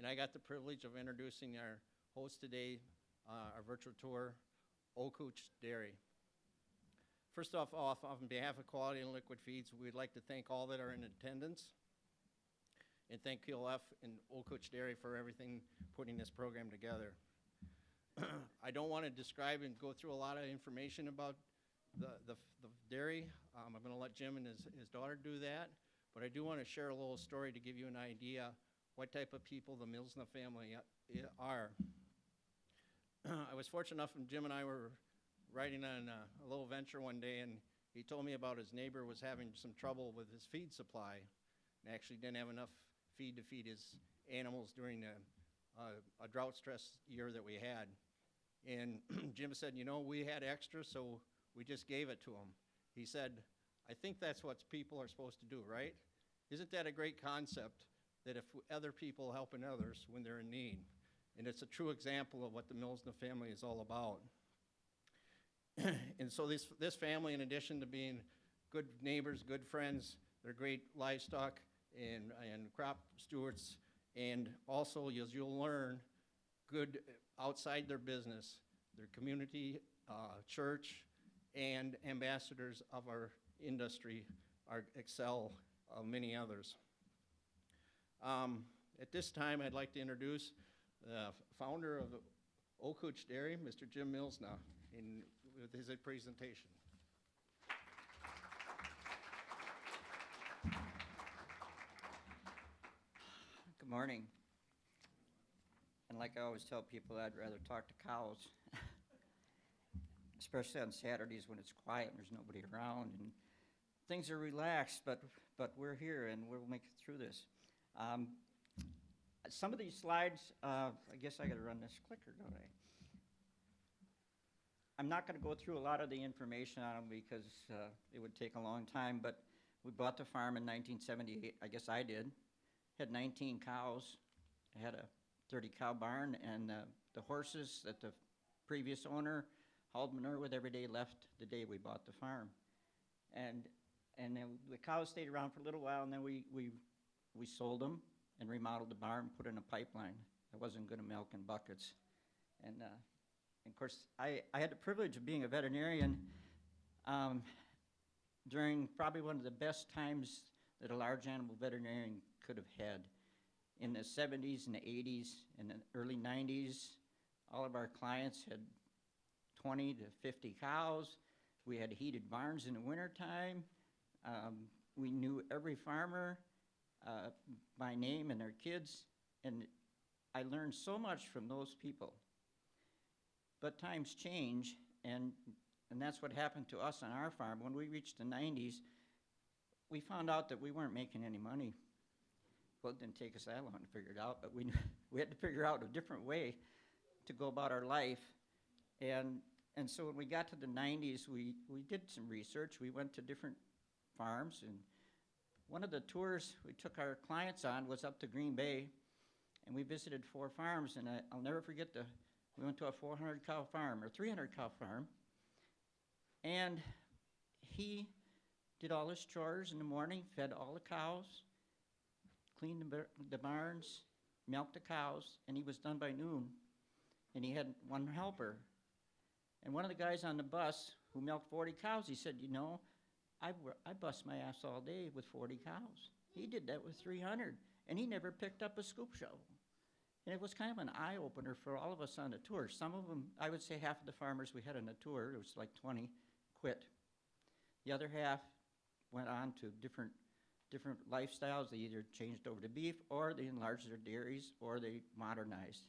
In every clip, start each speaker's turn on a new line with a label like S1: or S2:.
S1: I got the privilege of introducing our host today, our virtual tour, Ocooch Dairy. First off, on behalf of Quality and Liquid Feeds, we'd like to thank all that are in attendance and thank QLF and Ocooch Dairy for everything putting this program together. I don't want to describe and go through a lot of information about the dairy. I'm going to let Jim and his daughter do that, but I do want to share a little story to give you an idea what type of people the Milsna family are. I was fortunate enough, and Jim and I were riding on a little venture one day, and he told me about his neighbor was having some trouble with his feed supply and actually didn't have enough feed to feed his animals during a drought stress year that we had. And Jim said, you know, we had extra, so we just gave it to him. He said, I think that's what people are supposed to do, right? Isn't that a great concept, that if other people helping others when they're in need? And it's a true example of what the Milsna family is all about. And so this family, in addition to being good neighbors, good friends, they're great livestock and crop stewards, and also, as you'll learn, good outside their business, their community, church, and ambassadors of our industry are excel of many others. At this time, I'd like to introduce the founder of Ocooch Dairy, Mr. Jim Milsna, with his presentation.
S2: Good morning. And like I always tell people, I'd rather talk to cows, especially on Saturdays when it's quiet and there's nobody around and things are relaxed, but we're here and we'll make it through this. Some of these slides, I guess I gotta run this clicker, don't I? I'm not gonna go through a lot of the information on them because it would take a long time, but we bought the farm in 1978, I guess I did. Had 19 cows, I had a 30 cow barn, and the horses that the previous owner hauled manure with every day left the day we bought the farm. And then the cows stayed around for a little while, and then we sold them and remodeled the barn, put in a pipeline. I wasn't good at milk in buckets. And of course, I had the privilege of being a veterinarian during probably one of the best times that a large animal veterinarian could have had. In the 70s and the 80s and the early 90s, all of our clients had 20 to 50 cows. We had heated barns in the wintertime. We knew every farmer by name and their kids, and I learned so much from those people. But times change, and that's what happened to us on our farm. When we reached the 90s, we found out that we weren't making any money. Well, it didn't take us that long to figure it out, but we had to figure out a different way to go about our life. And so when we got to the 90s, we did some research. We went to different farms, and one of the tours we took our clients on was up to Green Bay, and we visited 4 farms, and I'll never forget we went to a 400 cow farm, or 300 cow farm, and he did all his chores in the morning, fed all the cows, cleaned the barns, milked the cows, and he was done by noon. And he had one helper. And one of the guys on the bus who milked 40 cows, he said, you know, I bust my ass all day with 40 cows. He did that with 300, and he never picked up a scoop shovel. And it was kind of an eye-opener for all of us on the tour. Some of them, I would say half of the farmers we had on the tour, it was like 20, quit. The other half went on to different lifestyles. They either changed over to beef, or they enlarged their dairies, or they modernized.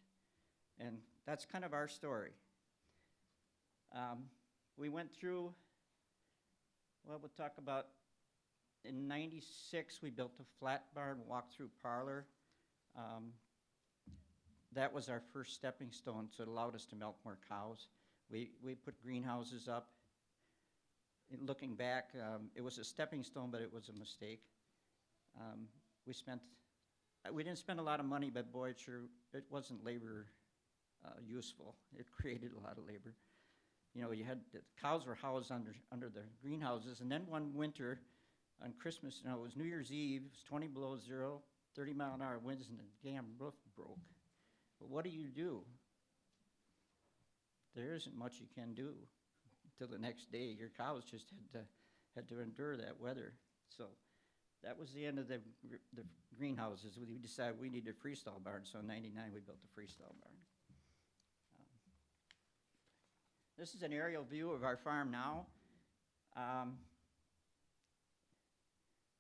S2: And that's kind of our story. We went through, well, we'll talk about, in 96, we built a flat barn walk-through parlor. That was our first stepping stone, so it allowed us to milk more cows. We put greenhouses up. Looking back, it was a stepping stone, but it was a mistake. We didn't spend a lot of money, but boy, it wasn't labor useful. It created a lot of labor. You know, the cows were housed under the greenhouses, and then one winter on Christmas, it was New Year's Eve, it was 20 below zero, 30-mile-an-hour winds, and the damn roof broke. But what do? There isn't much you can do till the next day. Your cows just had to endure that weather. So that was the end of the greenhouses. We decided we needed a freestall barn, so in '99 we built the freestall barn. This is an aerial view of our farm now.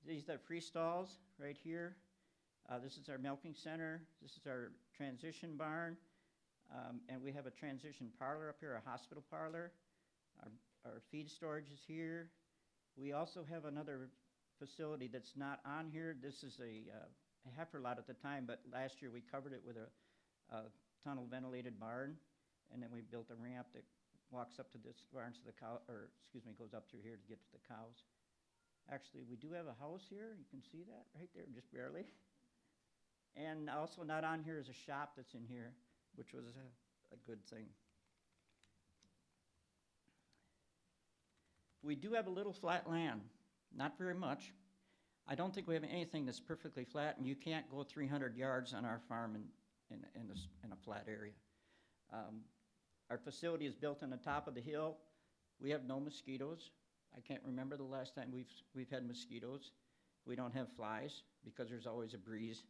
S2: These are freestalls right here. This is our milking center. This is our transition barn. And we have a transition parlor up here, a hospital parlor. Our feed storage is here. We also have another facility that's not on here. This is a heifer lot at the time, but last year we covered it with a tunnel ventilated barn, and then we built a ramp that walks up to this barn to the cow, or excuse me, goes up through here to get to the cows. Actually, we do have a house here. You can see that right there, just barely. And also not on here is a shop that's in here, which was a good thing. We do have a little flat land, not very much. I don't think we have anything that's perfectly flat, and you can't go 300 yards on our farm in a flat area. Our facility is built on the top of the hill. We have no mosquitoes. I can't remember the last time we've had mosquitoes. We don't have flies because there's always a breeze.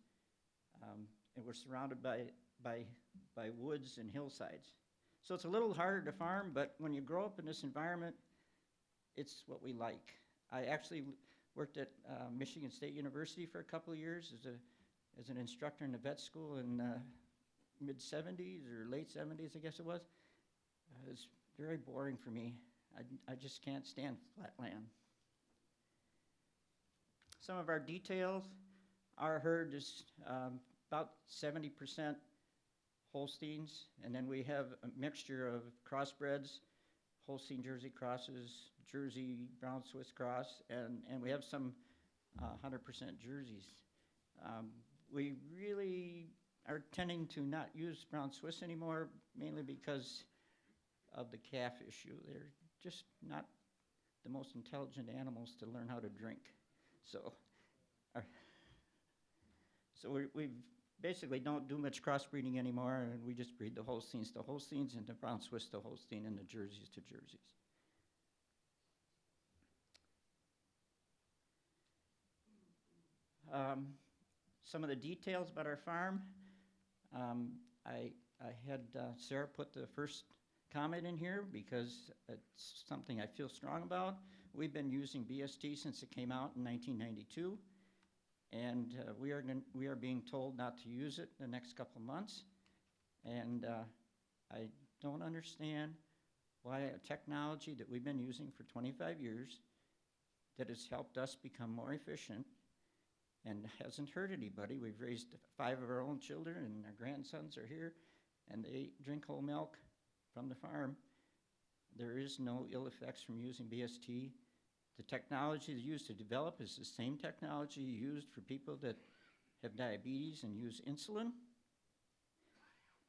S2: And we're surrounded by woods and hillsides. So it's a little harder to farm, but when you grow up in this environment, it's what we like. I actually worked at Michigan State University for a couple of years as an instructor in the vet school in mid-'70s or late '70s, I guess it was. It was very boring for me. I just can't stand flat land. Some of our details, our herd is about 70% Holsteins, and then we have a mixture of crossbreds, Holstein Jersey crosses, Jersey Brown Swiss cross, and we have some 100% Jerseys. We really are tending to not use Brown Swiss anymore, mainly because of the calf issue. They're just not the most intelligent animals to learn how to drink. So we basically don't do much crossbreeding anymore, and we just breed the Holsteins to Holsteins and the Brown Swiss to Holstein and the Jerseys to Jerseys. Some of the details about our farm. I had Sarah put the first comment in here because it's something I feel strong about. We've been using BST since it came out in 1992, and we are being told not to use it the next couple months. And I don't understand why a technology that we've been using for 25 years that has helped us become more efficient and hasn't hurt anybody. We've raised 5 of our own children, and our grandsons are here, and they drink whole milk from the farm. There is no ill effects from using BST. The technology used to develop is the same technology used for people that have diabetes and use insulin.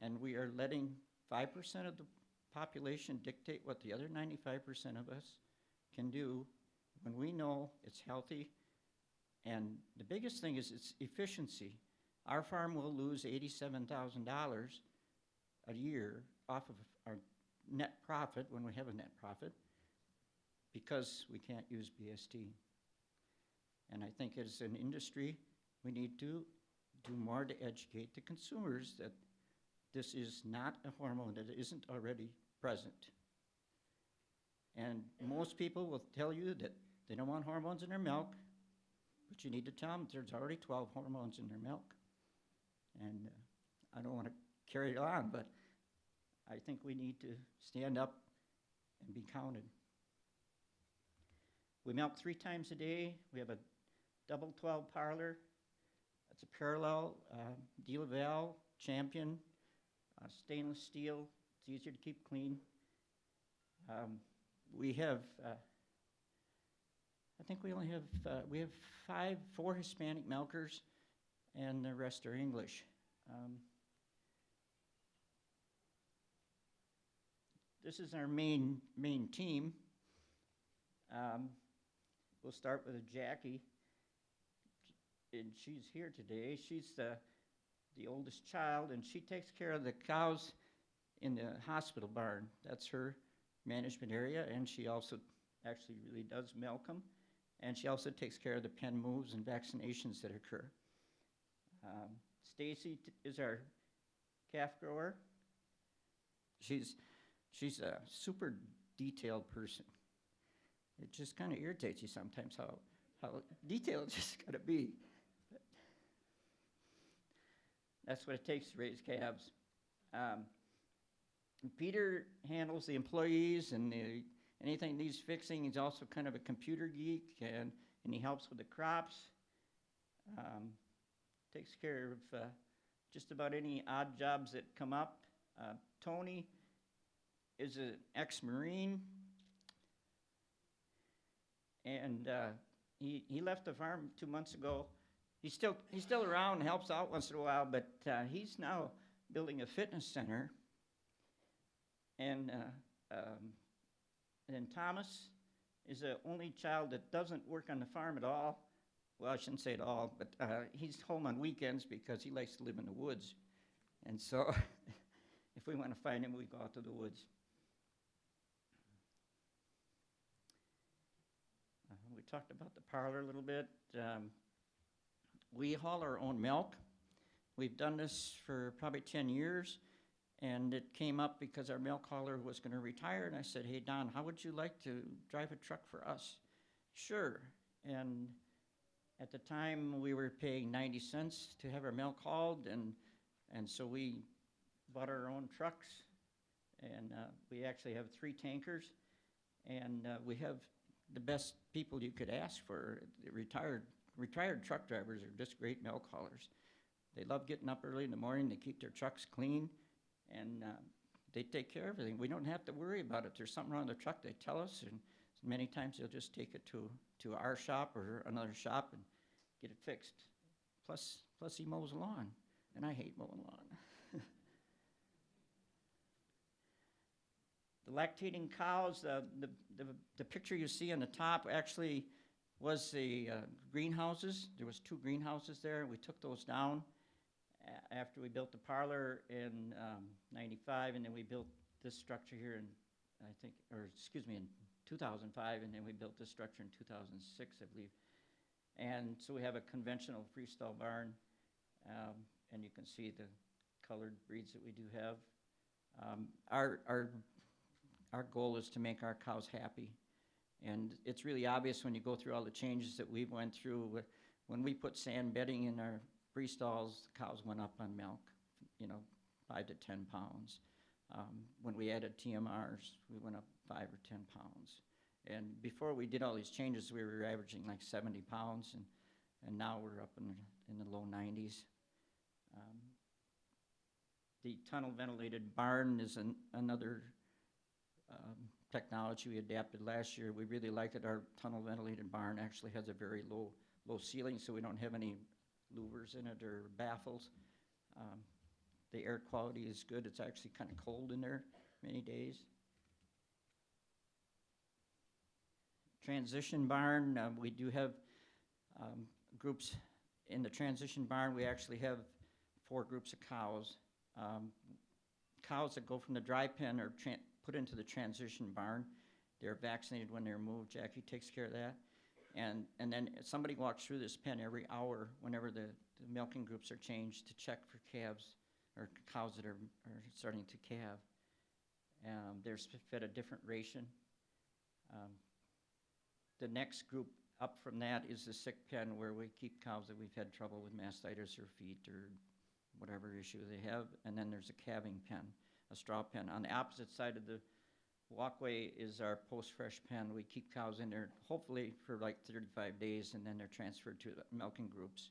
S2: And we are letting 5% of the population dictate what the other 95% of us can do when we know it's healthy. And the biggest thing is its efficiency. Our farm will lose $87,000 a year off of our net profit, when we have a net profit, because we can't use BST. And I think as an industry, we need to do more to educate the consumers that this is not a hormone that isn't already present. And most people will tell you that they don't want hormones in their milk, but you need to tell them there's already 12 hormones in their milk. And I don't want to carry it on, but I think we need to stand up and be counted. We milk 3 times a day. We have a double 12 parlor. It's a parallel, DeLaval, Champion, stainless steel. It's easier to keep clean. We have, I think we only have, we have 4 Hispanic milkers, and the rest are English. This is our main team. We'll start with Jackie, and she's here today. She's the oldest child, and she takes care of the cows in the hospital barn. That's her management area, and she also actually really does milk them. And she also takes care of the pen moves and vaccinations that occur. Stacy is our calf grower. She's a super detailed person. It just kind of irritates you sometimes how detailed it's just got to be. But that's what it takes to raise calves. Peter handles the employees and anything needs fixing. He's also kind of a computer geek, and he helps with the crops. Takes care of just about any odd jobs that come up. Tony is an ex-Marine, and he left the farm 2 months ago. He's still around and helps out once in a while, but he's now building a fitness center. And Thomas is the only child that doesn't work on the farm at all. Well, I shouldn't say at all, but he's home on weekends because he likes to live in the woods. And so if we want to find him, we go out to the woods. We talked about the parlor a little bit. We haul our own milk. We've done this for probably 10 years. And it came up because our milk hauler was going to retire. And I said, hey, Don, how would you like to drive a truck for us? Sure. And at the time, we were paying 90 cents to have our milk hauled. And so we bought our own trucks. And we actually have 3 tankers. And we have the best people you could ask for. The retired truck drivers are just great milk haulers. They love getting up early in the morning. They keep their trucks clean. And they take care of everything. We don't have to worry about it. If there's something wrong with the truck, they tell us, and many times they'll just take it to our shop or another shop and get it fixed. Plus he mows the lawn, and I hate mowing lawn. The lactating cows, the picture you see on the top actually was the greenhouses. There was 2 greenhouses there, and we took those down after we built the parlor in 95, and then we built this structure here in, in 2005, and then we built this structure in 2006, I believe. And so we have a conventional freestall barn, and you can see the colored breeds that we do have. Our goal is to make our cows happy, and it's really obvious when you go through all the changes that we went through. When we put sand bedding in our freestalls, the cows went up on milk, 5 to 10 pounds. When we added TMRs, we went up 5 or 10 pounds. And before we did all these changes, we were averaging like 70 pounds, and now we're up in the low 90s. The tunnel ventilated barn is another technology we adapted last year. We really like it. Our tunnel ventilated barn actually has a very low ceiling, so we don't have any louvers in it or baffles. The air quality is good. It's actually kind of cold in there many days. Transition barn, we do have groups in the transition barn. We actually have 4 groups of cows. Cows that go from the dry pen are put into the transition barn. They're vaccinated when they're moved. Jackie takes care of that. And then somebody walks through this pen every hour whenever the milking groups are changed to check for calves or cows that are starting to calve. They're fed a different ration. The next group up from that is the sick pen, where we keep cows that we've had trouble with mastitis or feet or whatever issue they have. And then there's a calving pen, a straw pen. On the opposite side of the walkway is our post-fresh pen. We keep cows in there hopefully for like 35 days, and then they're transferred to the milking groups.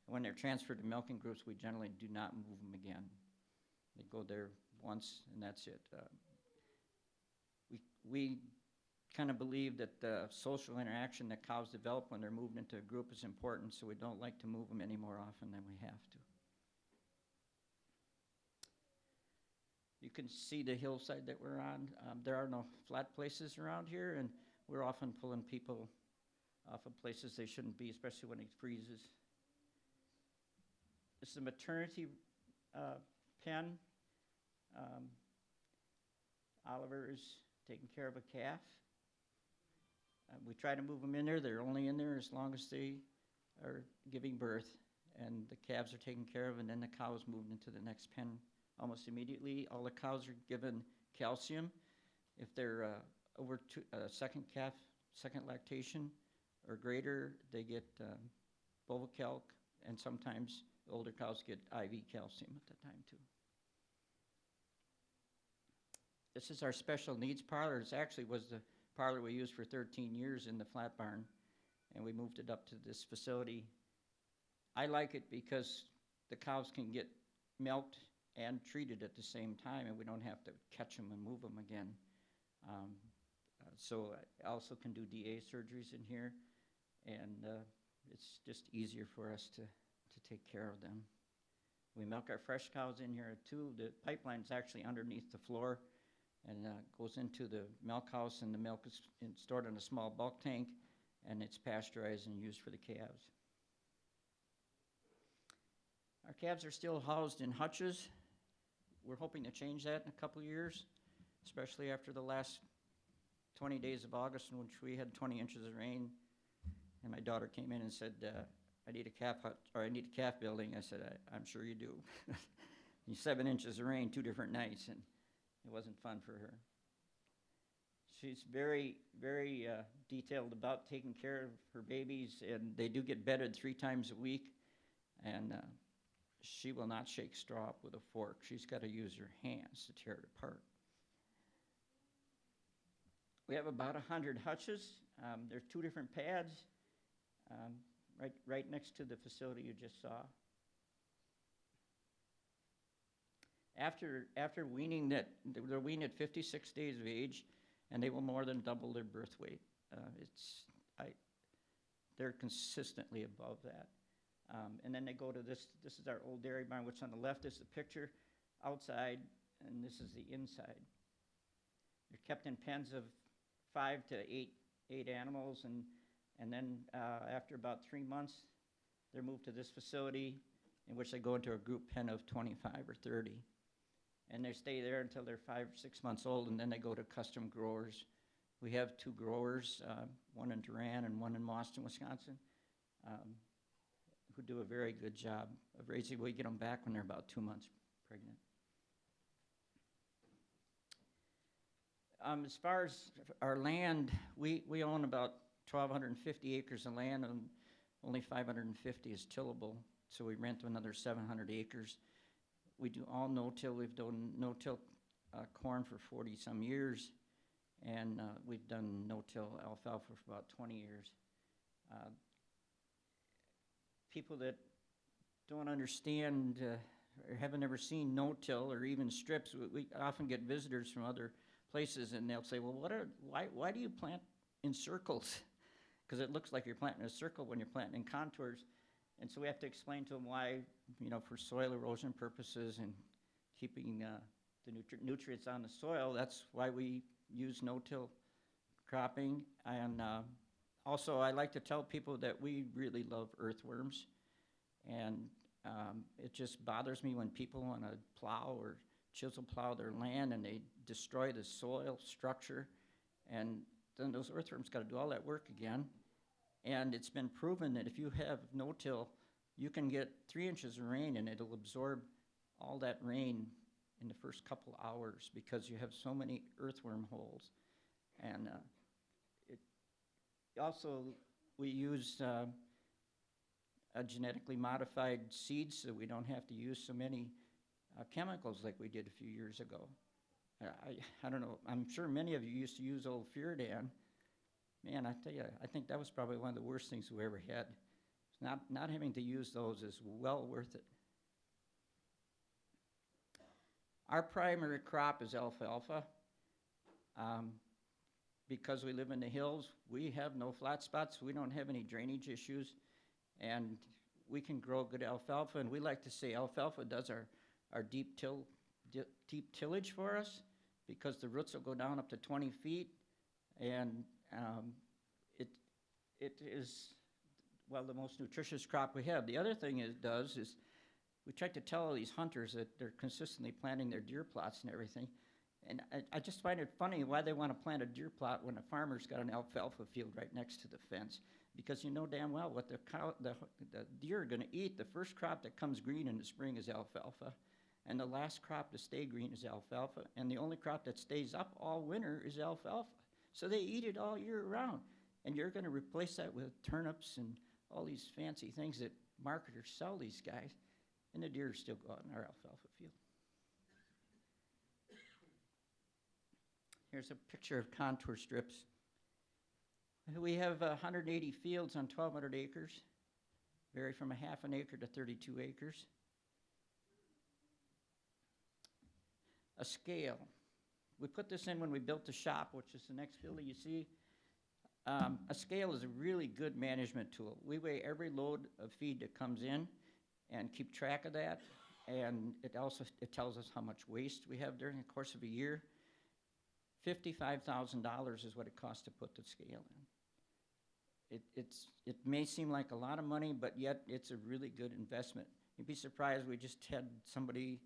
S2: And when they're transferred to milking groups, we generally do not move them again. They go there once, and that's it. We kind of believe that the social interaction that cows develop when they're moved into a group is important, so we don't like to move them any more often than we have to. You can see the hillside that we're on. There are no flat places around here, and we're often pulling people off of places they shouldn't be, especially when it freezes. This is a maternity pen. Um, Oliver is taking care of a calf. We try to move them in there. They're only in there as long as they are giving birth, and the calves are taken care of, and then the cows moved into the next pen almost immediately. All the cows are given calcium. If they're over second lactation or greater, they get Bovacalc, and sometimes the older cows get IV calcium at that time too. This is our special needs parlor. It actually was the parlor we used for 13 years in the flat barn, and we moved it up to this facility. I like it because the cows can get milked and treated at the same time, and we don't have to catch them and move them again. So I also can do DA surgeries in here, and it's just easier for us to take care of them. We milk our fresh cows in here too. The pipeline's actually underneath the floor and goes into the milk house, and the milk is stored in a small bulk tank, and it's pasteurized and used for the calves. Our calves are still housed in hutches. We're hoping to change that in a couple of years, especially after the last 20 days of August in which we had 20 inches of rain, and my daughter came in and said, I need a calf hut, or I need a calf building. I said, I'm sure you do. 7 inches of rain, 2 different nights, and it wasn't fun for her. She's very, very detailed about taking care of her babies, and they do get bedded 3 times a week, and she will not shake straw up with a fork. She's got to use her hands to tear it apart. We have about 100 hutches. There's 2 different pads right next to the facility you just saw. After weaning, they're weaned at 56 days of age, and they will more than double their birth weight. They're consistently above that. And then they go to this is our old dairy barn, which on the left is the picture outside, and this is the inside. They're kept in pens of 5 to 8 animals, and then after about 3 months, they're moved to this facility in which they go into a group pen of 25 or 30. And they stay there until they're 5 or 6 months old, and then they go to custom growers. We have 2 growers, one in Durand and one in Mauston, Wisconsin, who do a very good job of raising. We get them back when they're about 2 months pregnant. As far as our land, we own about 1,250 acres of land, and only 550 is tillable, so we rent another 700 acres. We do all no-till. We've done no-till corn for 40-some years, and we've done no-till alfalfa for about 20 years. People that don't understand or haven't ever seen no-till or even strips, we often get visitors from other places, and they'll say, well, why do you plant in circles? Because it looks like you're planting a circle when you're planting in contours. And so we have to explain to them why, for soil erosion purposes and keeping the nutrients on the soil, that's why we use no-till cropping. And also, I like to tell people that we really love earthworms. And it just bothers me when people want to plow or chisel plow their land and they destroy the soil structure. And then those earthworms got to do all that work again. And it's been proven that if you have no-till, you can get 3 inches of rain and it'll absorb all that rain in the first couple hours because you have so many earthworm holes. And we use genetically modified seeds so we don't have to use so many chemicals like we did a few years ago. I don't know, I'm sure many of you used to use old Furidan. Man, I tell you, I think that was probably one of the worst things we ever had. Not having to use those is well worth it. Our primary crop is alfalfa. Because we live in the hills, we have no flat spots. We don't have any drainage issues, and we can grow good alfalfa. And we like to say alfalfa does our deep tillage for us because the roots will go down up to 20 feet, and it is, well, the most nutritious crop we have. The other thing it does is we tried to tell all these hunters that they're consistently planting their deer plots and everything. And I just find it funny why they want to plant a deer plot when a farmer's got an alfalfa field right next to the fence. Because you know damn well what the deer are going to eat. The first crop that comes green in the spring is alfalfa. And the last crop to stay green is alfalfa. And the only crop that stays up all winter is alfalfa. So they eat it all year round. And you're going to replace that with turnips and all these fancy things that marketers sell these guys. And the deer still go out in our alfalfa field. Here's a picture of contour strips. We have 180 fields on 1,200 acres, vary from a half an acre to 32 acres. A scale. We put this in when we built the shop, which is the next building you see. A scale is a really good management tool. We weigh every load of feed that comes in and keep track of that. And it tells us how much waste we have during the course of a year. $55,000 is what it costs to put the scale in. It may seem like a lot of money, but yet it's a really good investment. You'd be surprised, we just had somebody,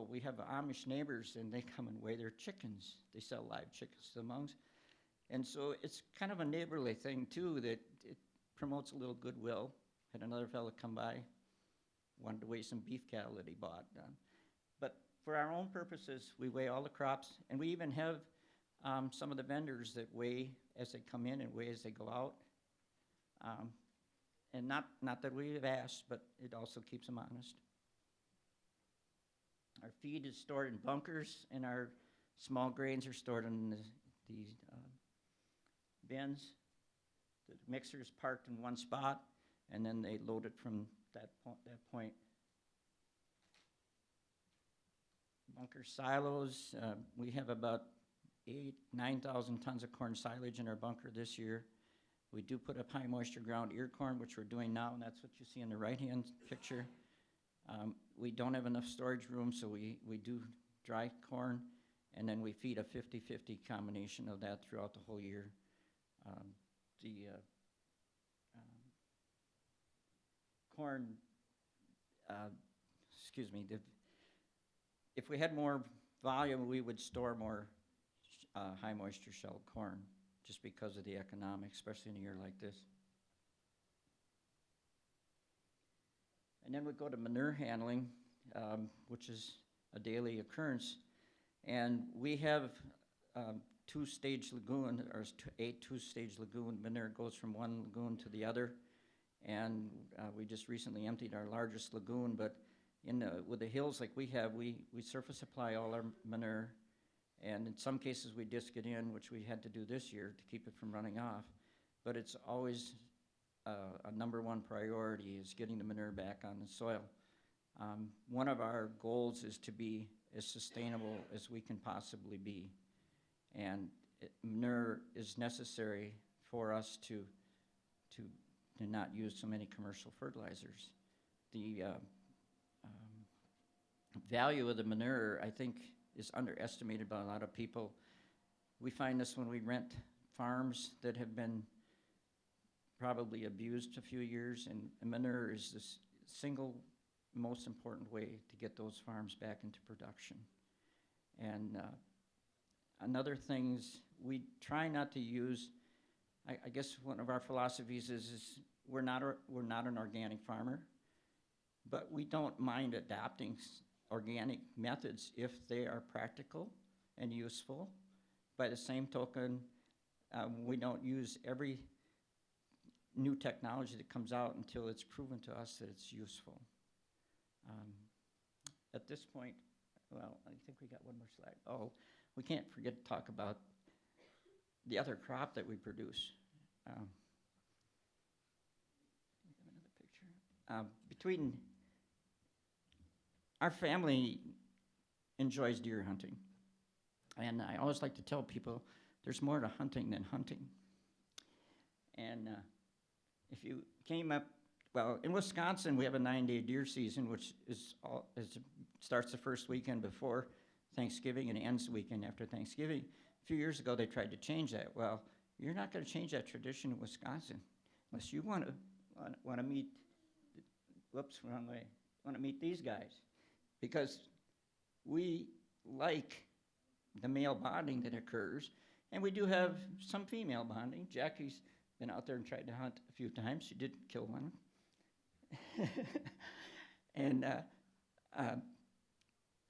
S2: we have Amish neighbors, and they come and weigh their chickens. They sell live chickens to the monks. And so it's kind of a neighborly thing, too, that it promotes a little goodwill. Had another fellow come by, wanted to weigh some beef cattle that he bought. But for our own purposes, we weigh all the crops, and we even have some of the vendors that weigh as they come in and weigh as they go out. And not that we have asked, but it also keeps them honest. Our feed is stored in bunkers, and our small grains are stored in the bins. The mixer is parked in one spot, and then they load it from that point. Bunker silos, we have about 9,000 tons of corn silage in our bunker this year. We do put up high moisture ground ear corn, which we're doing now, and that's what you see in the right-hand picture. We don't have enough storage room, so we do dry corn, and then we feed a 50-50 combination of that throughout the whole year. Corn, if we had more volume, we would store more high moisture shelled corn, just because of the economics, especially in a year like this. And then we go to manure handling, which is a daily occurrence. And we have two-stage lagoon, or a two-stage lagoon. Manure goes from one lagoon to the other. And we just recently emptied our largest lagoon, but with the hills like we have, we surface supply all our manure. And in some cases, we disc it in, which we had to do this year to keep it from running off. But it's always a number one priority is getting the manure back on the soil. One of our goals is to be as sustainable as we can possibly be. And manure is necessary for us to not use so many commercial fertilizers. The value of the manure, I think, is underestimated by a lot of people. We find this when we rent farms that have been probably abused a few years, and manure is the single most important way to get those farms back into production. And another things, we try not to use, I guess one of our philosophies is we're not an organic farmer, but we don't mind adapting organic methods if they are practical and useful. By the same token, we don't use every new technology that comes out until it's proven to us that it's useful. At this point, well, I think we got one more slide. Oh, we can't forget to talk about the other crop that we produce. Another picture. Between our family enjoys deer hunting. And I always like to tell people there's more to hunting than hunting. And if you came up, well, in Wisconsin, we have a 9-day deer season, which starts the first weekend before Thanksgiving and ends the weekend after Thanksgiving. A few years ago, they tried to change that. Well, you're not going to change that tradition in Wisconsin unless you want to meet, whoops, wrong way. want to meet these guys, because we like the male bonding that occurs, and we do have some female bonding. Jackie's been out there and tried to hunt a few times. She did kill one. And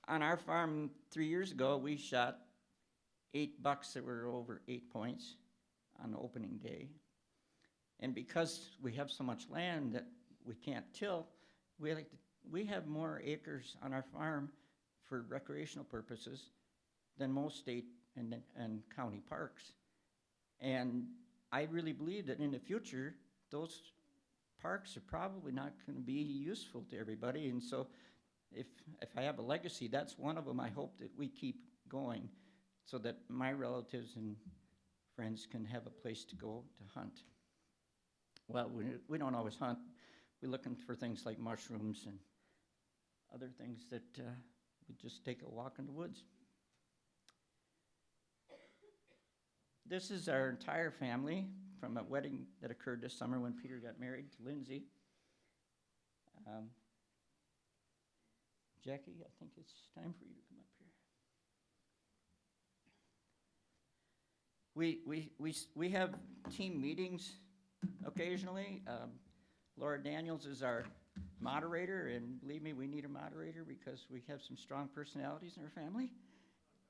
S2: on our farm 3 years ago, we shot 8 bucks that were over 8 points on opening day. And because we have so much land that we can't till, we have more acres on our farm for recreational purposes than most state and county parks. And I really believe that in the future, those parks are probably not going to be useful to everybody. And so if I have a legacy, that's one of them. I hope that we keep going so that my relatives and friends can have a place to go to hunt. Well, we don't always hunt. We're looking for things like mushrooms and other things that we just take a walk in the woods. This is our entire family from a wedding that occurred this summer when Peter got married to Lindsay. Jackie, I think it's time for you to come up here. We have team meetings occasionally. Laura Daniels is our moderator, and believe me, we need a moderator because we have some strong personalities in our family.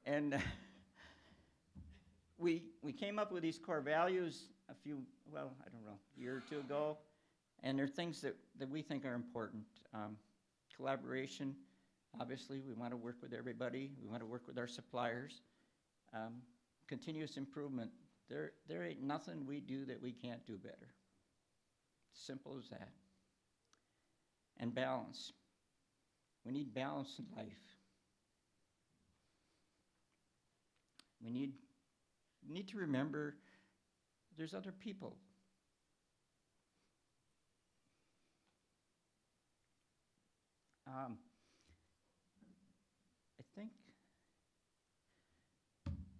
S2: And we came up with these core values a year or two ago, and they're things that we think are important. Collaboration, obviously, we want to work with everybody. We want to work with our suppliers. Continuous improvement. There ain't nothing we do that we can't do better. Simple as that. And balance. We need balance in life. We need to remember there's other people. I think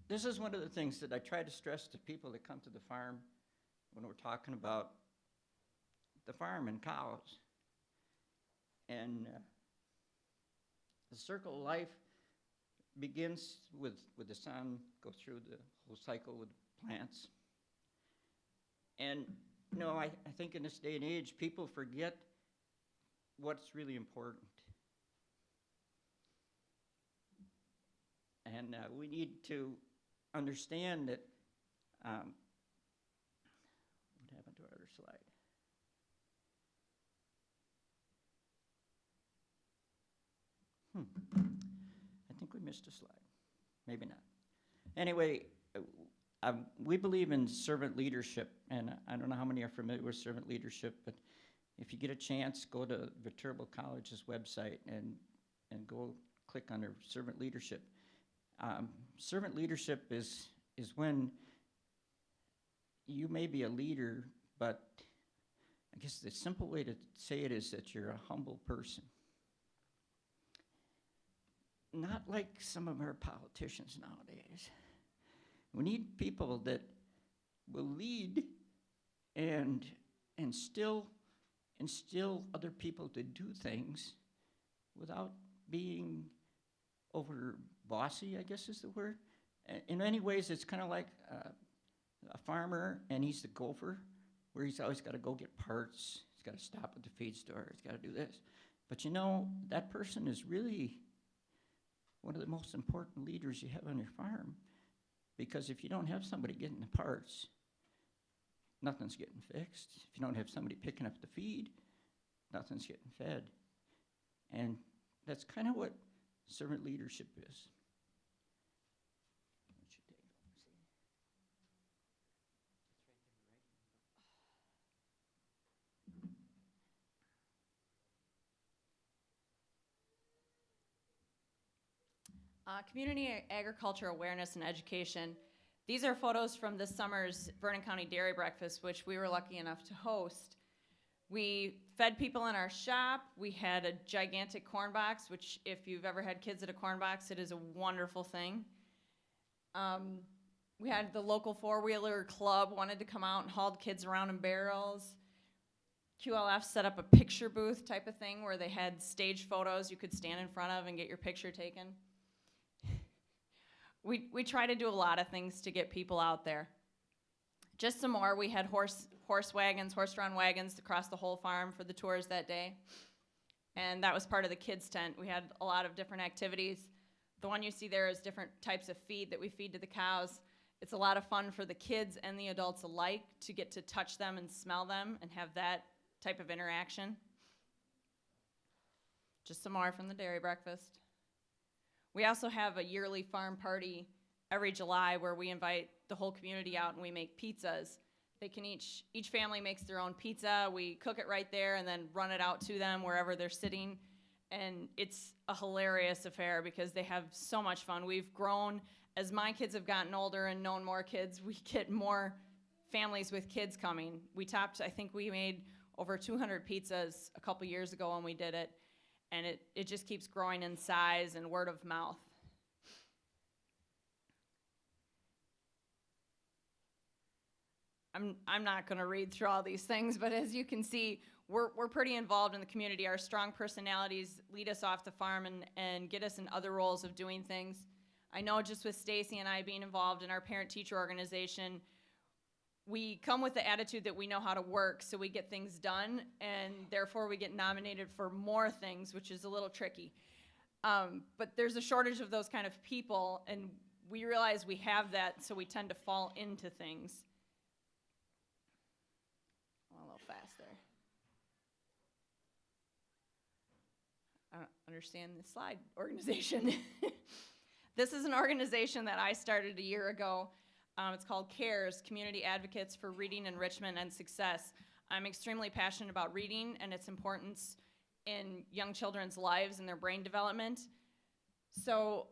S2: this is one of the things that I try to stress to people that come to the farm when we're talking about the farm and cows. And the circle of life begins with the sun, goes through the whole cycle with plants. And, I think in this day and age, people forget what's really important. And we need to understand that, what happened to our other slide? I think we missed a slide. Maybe not. Anyway, we believe in servant leadership, and I don't know how many are familiar with servant leadership, but if you get a chance, go to Viterbo College's website and go click on their servant leadership. Servant leadership is when you may be a leader, but I guess the simple way to say it is that you're a humble person. Not like some of our politicians nowadays. We need people that will lead and instill other people to do things without being over bossy, I guess is the word. In many ways, it's kind of like a farmer, and he's the gopher, where he's always got to go get parts. He's got to stop at the feed store. He's got to do this. But that person is really one of the most important leaders you have on your farm, because if you don't have somebody getting the parts, nothing's getting fixed. If you don't have somebody picking up the feed, nothing's getting fed. And that's kind of what servant leadership is.
S3: Community agriculture awareness and education. These are photos from this summer's Vernon County Dairy Breakfast, which we were lucky enough to host. We fed people in our shop. We had a gigantic corn box, which if you've ever had kids at a corn box, it is a wonderful thing. We had the local four-wheeler club wanted to come out and hauled kids around in barrels. QLF set up a picture booth type of thing where they had stage photos you could stand in front of and get your picture taken. We try to do a lot of things to get people out there. Just some more, we had horse-drawn wagons across the whole farm for the tours that day. And that was part of the kids' tent. We had a lot of different activities. The one you see there is different types of feed that we feed to the cows. It's a lot of fun for the kids and the adults alike to get to touch them and smell them and have that type of interaction. Just some more from the dairy breakfast. We also have a yearly farm party every July where we invite the whole community out and we make pizzas. They can each family makes their own pizza. We cook it right there and then run it out to them wherever they're sitting. And it's a hilarious affair because they have so much fun. We've grown, as my kids have gotten older and known more kids, we get more families with kids coming. I think we made over 200 pizzas a couple years ago when we did it. And it just keeps growing in size and word of mouth. I'm not going to read through all these things, but as you can see, we're pretty involved in the community. Our strong personalities lead us off the farm and get us in other roles of doing things. I know just with Stacy and I being involved in our parent-teacher organization, we come with the attitude that we know how to work, so we get things done, and therefore we get nominated for more things, which is a little tricky. But there's a shortage of those kind of people, and we realize we have that, so we tend to fall into things. A little fast there. I don't understand the slide organization. This is an organization that I started a year ago. It's called CARES, Community Advocates for Reading Enrichment and Success. I'm extremely passionate about reading and its importance in young children's lives and their brain development. So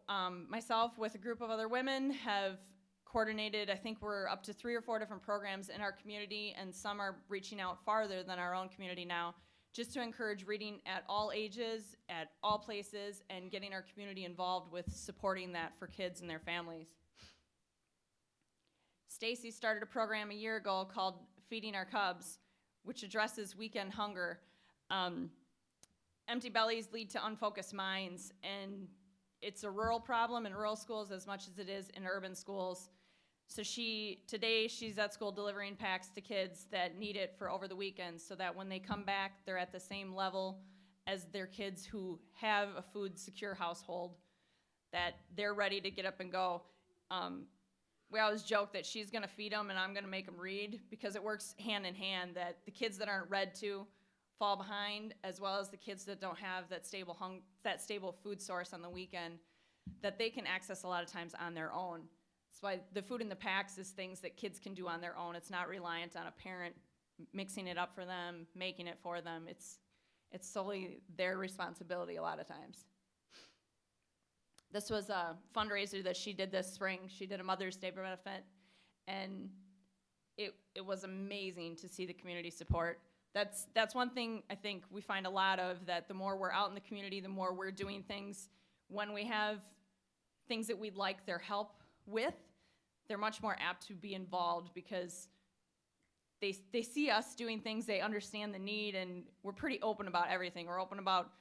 S3: myself with a group of other women have coordinated, I think we're up to 3 or 4 different programs in our community, and some are reaching out farther than our own community now, just to encourage reading at all ages, at all places, and getting our community involved with supporting that for kids and their families. Stacy started a program a year ago called Feeding Our Cubs, which addresses weekend hunger. Empty bellies lead to unfocused minds, and it's a rural problem in rural schools as much as it is in urban schools. So today she's at school delivering packs to kids that need it for over the weekend so that when they come back, they're at the same level as their kids who have a food secure household, that they're ready to get up and go. We always joke that she's gonna feed them and I'm gonna make them read, because it works hand in hand, that the kids that aren't read to fall behind, as well as the kids that don't have that stable food source on the weekend that they can access a lot of times on their own. That's why the food in the packs is things that kids can do on their own. It's not reliant on a parent mixing it up for them, making it for them. It's solely their responsibility a lot of times. This was a fundraiser that she did this spring. She did a Mother's Day benefit, and it was amazing to see the community support. That's one thing I think we find a lot of, that the more we're out in the community, the more we're doing things. When we have things that we'd like their help with, they're much more apt to be involved because they see us doing things, they understand the need, and we're pretty open about everything. We're open about,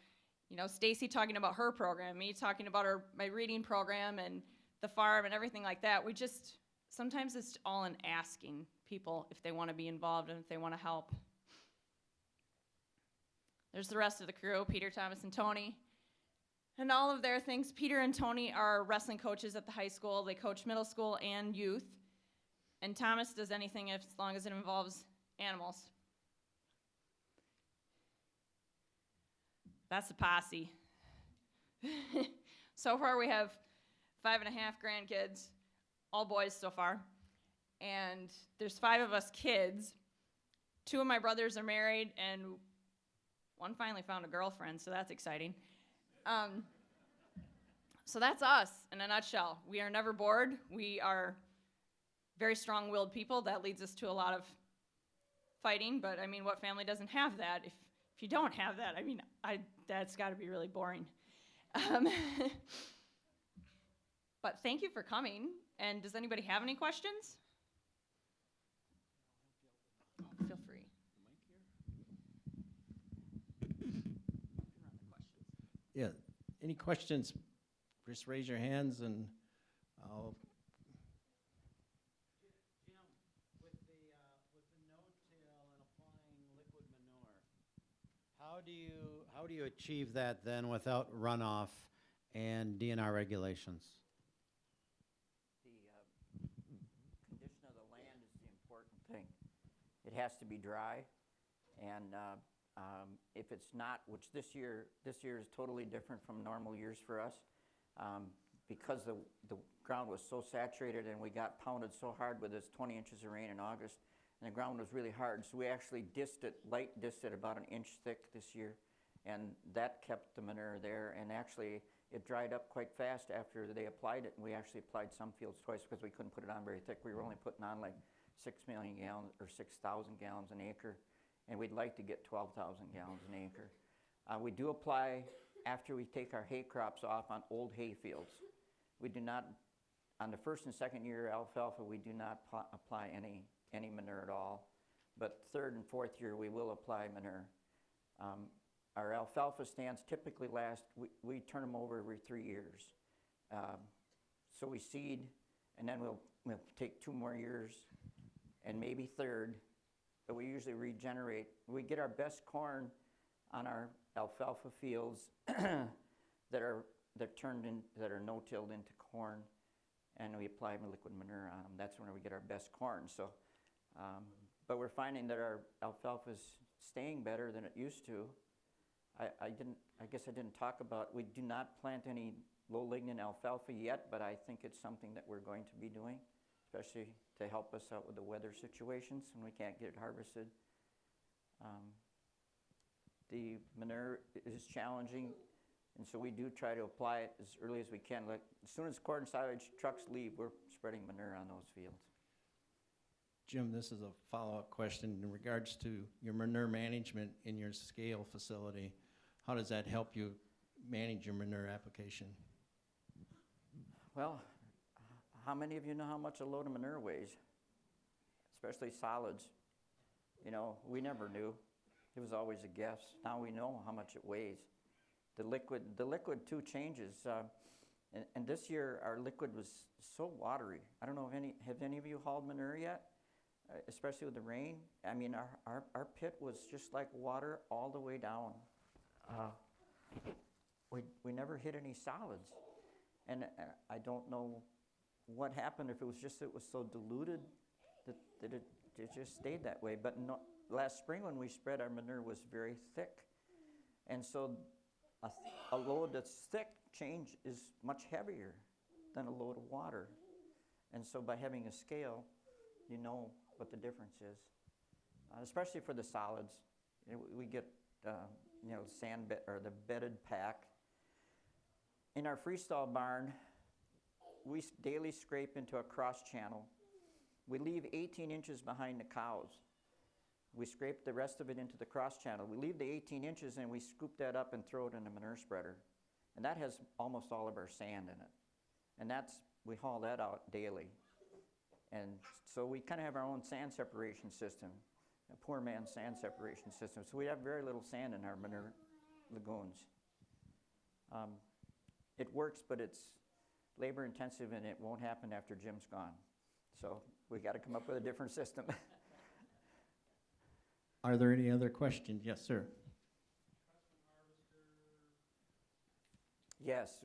S3: Stacy talking about her program, me talking about my reading program and the farm and everything like that. Sometimes it's all in asking people if they want to be involved and if they want to help. There's the rest of the crew, Peter, Thomas, and Tony. And all of their things. Peter and Tony are wrestling coaches at the high school. They coach middle school and youth. And Thomas does anything as long as it involves animals. That's the posse. So far we have 5.5 grandkids, all boys so far. And there's 5 of us kids. 2 of my brothers are married, and one finally found a girlfriend, so that's exciting. So that's us in a nutshell. We are never bored. We are very strong-willed people. That leads us to a lot of fighting, but what family doesn't have that? If you don't have that, that's got to be really boring. But thank you for coming. And does anybody have any questions? Feel free.
S1: Yeah, any questions? Just raise your hands and I'll.
S4: Jim, with the no-till and applying liquid manure, how do you achieve that then without runoff and DNR regulations?
S2: The condition of the land is the important thing. It has to be dry, and if it's not, which this year is totally different from normal years for us, because the ground was so saturated and we got pounded so hard with this 20 inches of rain in August, and the ground was really hard, so we actually light disted it about an inch thick this year, and that kept the manure there, and actually it dried up quite fast after they applied it, and we actually applied some fields twice because we couldn't put it on very thick. We were only putting on like 6 million gallons or 6,000 gallons an acre, and we'd like to get 12,000 gallons an acre. We do apply after we take our hay crops off on old hay fields. We do not, on the first and second year alfalfa, we do not apply any manure at all, but third and fourth year we will apply manure. Our alfalfa stands typically last, we turn them over every 3 years. So we seed, and then we'll take 2 more years, and maybe third, but we usually regenerate. We get our best corn on our alfalfa fields that are no-tilled into corn, and we apply liquid manure on them. That's when we get our best corn. So, but we're finding that our alfalfa is staying better than it used to. I guess I didn't talk about, we do not plant any low lignin alfalfa yet, but I think it's something that we're going to be doing, especially to help us out with the weather situations when we can't get it harvested. The manure is challenging, and so we do try to apply it as early as we can. Like, as soon as corn silage trucks leave, we're spreading manure on those fields.
S1: Jim, this is a follow-up question in regards to your manure management in your scale facility. How does that help you manage your manure application?
S2: Well, how many of you know how much a load of manure weighs? Especially solids. You know, we never knew. It was always a guess. Now we know how much it weighs. The liquid too changes. And this year our liquid was so watery. I don't know if have any of you hauled manure yet? Especially with the rain. I mean, our pit was just like water all the way down. We never hit any solids. And I don't know what happened, if it was just it was so diluted that it just stayed that way. But no, last spring when we spread, our manure was very thick. And so a load that's thick is much heavier than a load of water. And so by having a scale, you know what the difference is. Especially for the solids. You know, we get sand bed or the bedded pack. In our freestall barn, we daily scrape into a cross channel. We leave 18 inches behind the cows. We scrape the rest of it into the cross channel. We leave the 18 inches and we scoop that up and throw it in a manure spreader. And that has almost all of our sand in it. And we haul that out daily. And so we kind of have our own sand separation system, a poor man's sand separation system. So we have very little sand in our manure lagoons. It works, but it's labor intensive and it won't happen after Jim's gone. So we got to come up with a different system.
S1: Are there any other questions? Yes, sir.
S2: Yes,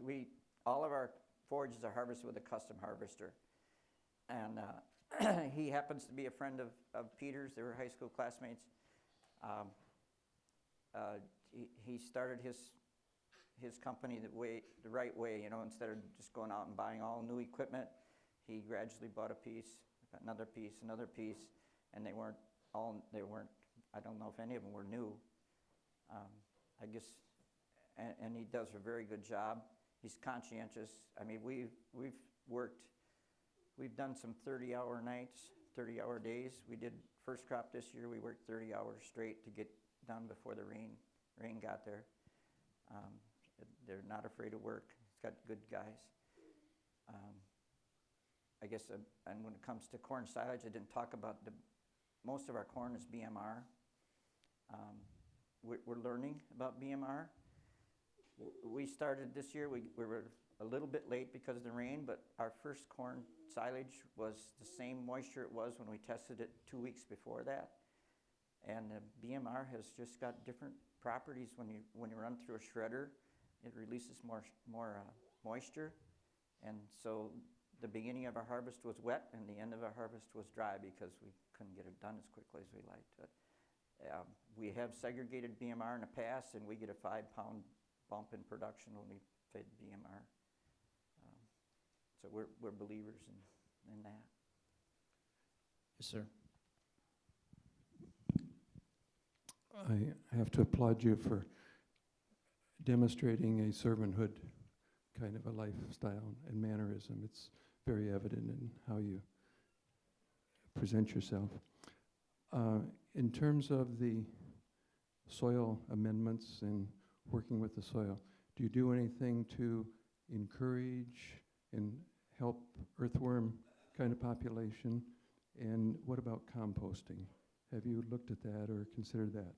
S2: all of our forages are harvested with a custom harvester. And he happens to be a friend of Peter's. They were high school classmates. He started his company the right way, you know, instead of just going out and buying all new equipment. He gradually bought a piece, another piece, and they weren't, I don't know if any of them were new. I guess, and he does a very good job. He's conscientious. I mean, we've done some 30-hour nights, 30-hour days. We did first crop this year. We worked 30 hours straight to get done before the rain got there. They're not afraid to work. It's got good guys. I guess, and when it comes to corn silage, I didn't talk about most of our corn is BMR. We're learning about BMR. We started this year, we were a little bit late because of the rain, but our first corn silage was the same moisture it was when we tested it 2 weeks before that. And the BMR has just got different properties when you run through a shredder. It releases more moisture. And so the beginning of our harvest was wet and the end of our harvest was dry because we couldn't get it done as quickly as we liked. But we have segregated BMR in the past, and we get a 5-pound bump in production when we fed BMR. So we're believers in that.
S1: Yes, sir.
S5: I have to applaud you for demonstrating a servanthood kind of a lifestyle and mannerism. It's very evident in how you present yourself. In terms of the soil amendments and working with the soil, do you do anything to encourage and help earthworm kind of population? And what about composting? Have you looked at that or considered that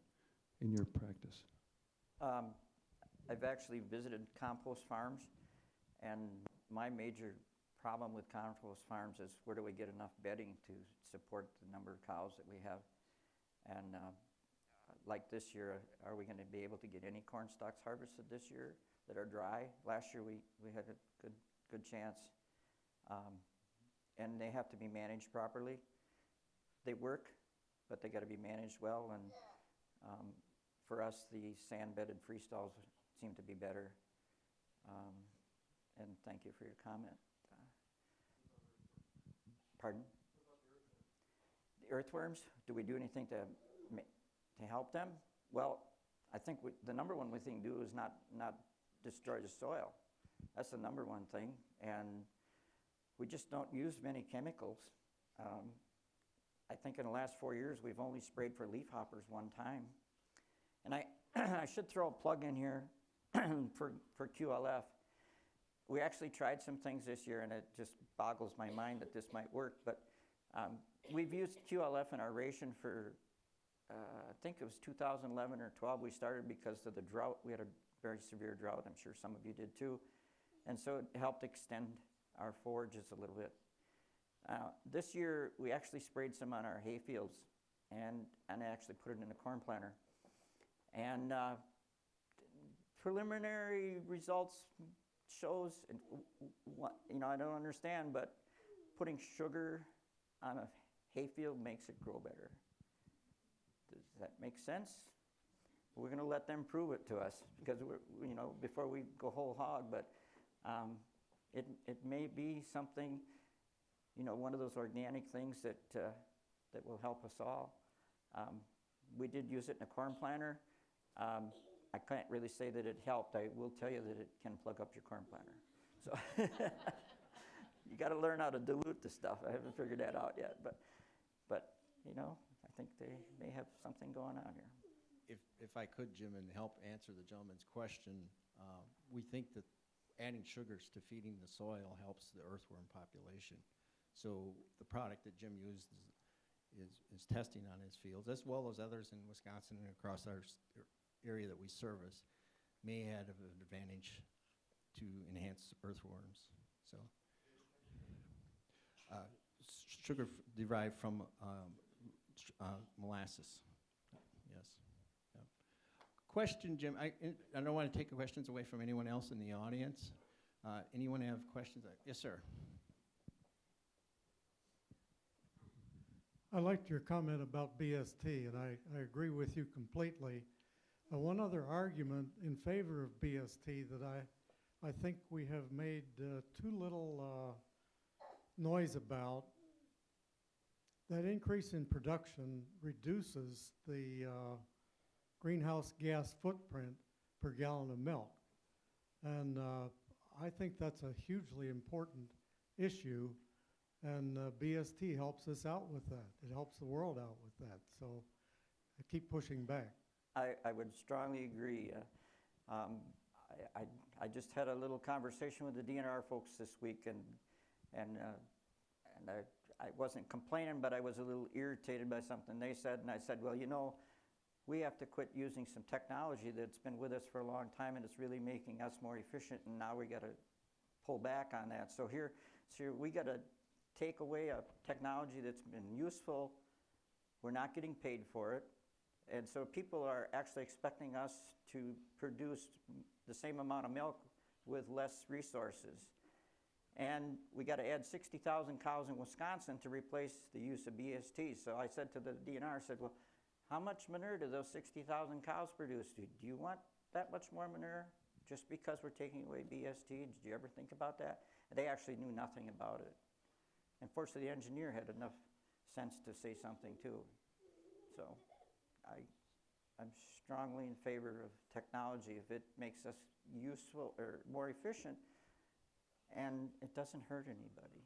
S5: in your practice?
S2: I've actually visited compost farms, and my major problem with compost farms is where do we get enough bedding to support the number of cows that we have? And like this year, are we going to be able to get any corn stalks harvested this year that are dry? Last year we had a good chance. And they have to be managed properly. They work, but they got to be managed well. And for us, the sand-bedded freestalls seem to be better. And thank you for your comment. Pardon? The earthworms, do we do anything to help them? Well, I think the number one thing to do is not destroy the soil. That's the number one thing. And we just don't use many chemicals. I think in the last 4 years, we've only sprayed for leafhoppers one time. And I should throw a plug in here for QLF. We actually tried some things this year, and it just boggles my mind that this might work. But we've used QLF in our ration for, I think it was 2011 or 12 we started because of the drought. We had a very severe drought. I'm sure some of you did too. And so it helped extend our forages a little bit. This year, we actually sprayed some on our hay fields and actually put it in a corn planter. And preliminary results shows, I don't understand, but putting sugar on a hay field makes it grow better. Does that make sense? We're going to let them prove it to us because before we go whole hog, but it may be something, one of those organic things that will help us all. We did use it in a corn planter. I can't really say that it helped. I will tell you that it can plug up your corn planter. So you got to learn how to dilute the stuff. I haven't figured that out yet, but I think they may have something going on here.
S1: If I could, Jim, and help answer the gentleman's question, we think that adding sugars to feeding the soil helps the earthworm population. So the product that Jim used is testing on his fields, as well as others in Wisconsin and across our area that we service, may add an advantage to enhance earthworms. So, sugar derived from molasses. Yes. Yep. Question, Jim. I don't want to take questions away from anyone else in the audience. Anyone have questions? Yes, sir.
S6: I liked your comment about BST, and I agree with you completely. One other argument in favor of BST that I think we have made too little noise about, that increase in production reduces the greenhouse gas footprint per gallon of milk. And I think that's a hugely important issue. And BST helps us out with that. It helps the world out with that. So I keep pushing back.
S2: I would strongly agree. I just had a little conversation with the DNR folks this week, and I wasn't complaining, but I was a little irritated by something they said. And I said, well, we have to quit using some technology that's been with us for a long time and it's really making us more efficient, and now we got to pull back on that. So here we got to take away a technology that's been useful. We're not getting paid for it. And so people are actually expecting us to produce the same amount of milk with less resources. And we got to add 60,000 cows in Wisconsin to replace the use of BST. So I said to the DNR, I said, well, how much manure do those 60,000 cows produce? Do you want that much more manure just because we're taking away BST? Did you ever think about that? And they actually knew nothing about it. And fortunately, the engineer had enough sense to say something too. So I'm strongly in favor of technology if it makes us useful or more efficient and it doesn't hurt anybody.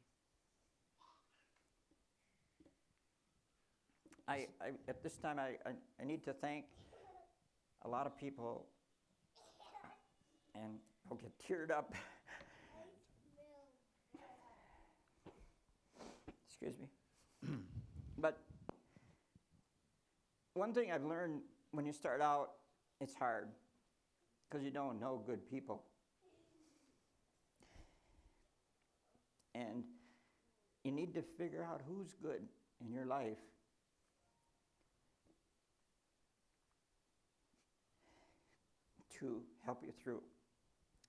S2: At this time, I need to thank a lot of people, and I'll get teared up. Excuse me. But one thing I've learned when you start out, it's hard because you don't know good people. And you need to figure out who's good in your life. To help you through.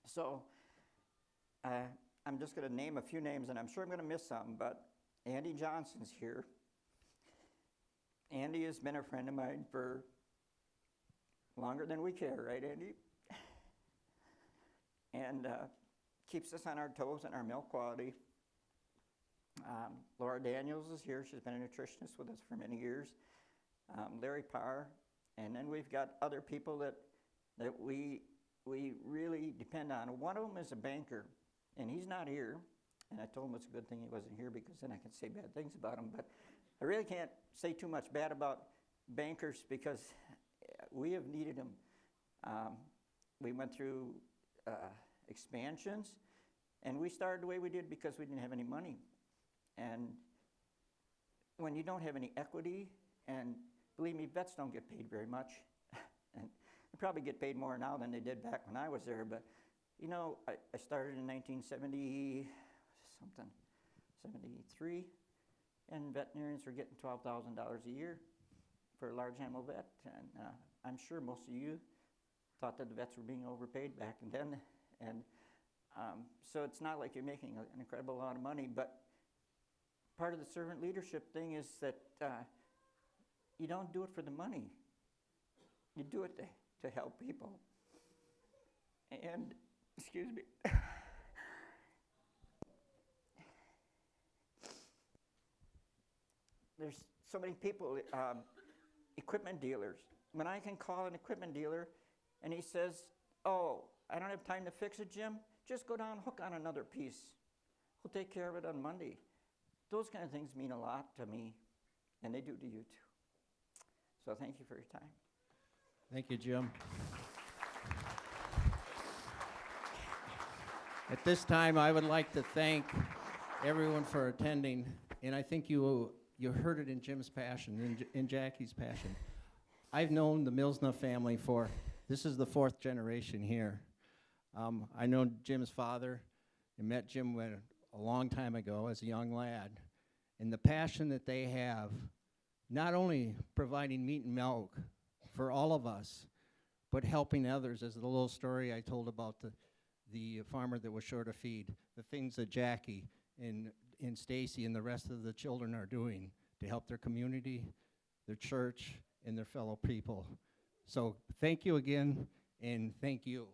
S2: So I'm just going to name a few names, and I'm sure I'm going to miss some, but Andy Johnson's here. Andy has been a friend of mine for longer than we care, right, Andy? And keeps us on our toes and our milk quality. Laura Daniels is here. She's been a nutritionist with us for many years. Larry Parr. And then we've got other people that we really depend on. One of them is a banker, and he's not here. And I told him it's a good thing he wasn't here because then I can say bad things about him. But I really can't say too much bad about bankers because we have needed them. We went through expansions, and we started the way we did because we didn't have any money. And when you don't have any equity, and believe me, vets don't get paid very much. And they probably get paid more now than they did back when I was there. But, you know, I started in 1973, and veterinarians were getting $12,000 a year for a large animal vet. And I'm sure most of you thought that the vets were being overpaid back then. And so it's not like you're making an incredible amount of money. But part of the servant leadership thing is that you don't do it for the money. You do it to help people. And, excuse me. There's so many people, equipment dealers. When I can call an equipment dealer and he says, oh, I don't have time to fix it, Jim, just go down and hook on another piece. We'll take care of it on Monday. Those kind of things mean a lot to me, and they do to you too. So thank you for your time.
S1: Thank you, Jim. At this time, I would like to thank everyone for attending, and I think you heard it in Jim's passion, in Jackie's passion. I've known the Milsna family this is the 4th generation here. I know Jim's father and met Jim a long time ago as a young lad, and the passion that they have, not only providing meat and milk for all of us, but helping others, as the little story I told about the farmer that was short of feed, the things that Jackie and Stacy and the rest of the children are doing to help their community, their church, and their fellow people. So thank you again, and thank you.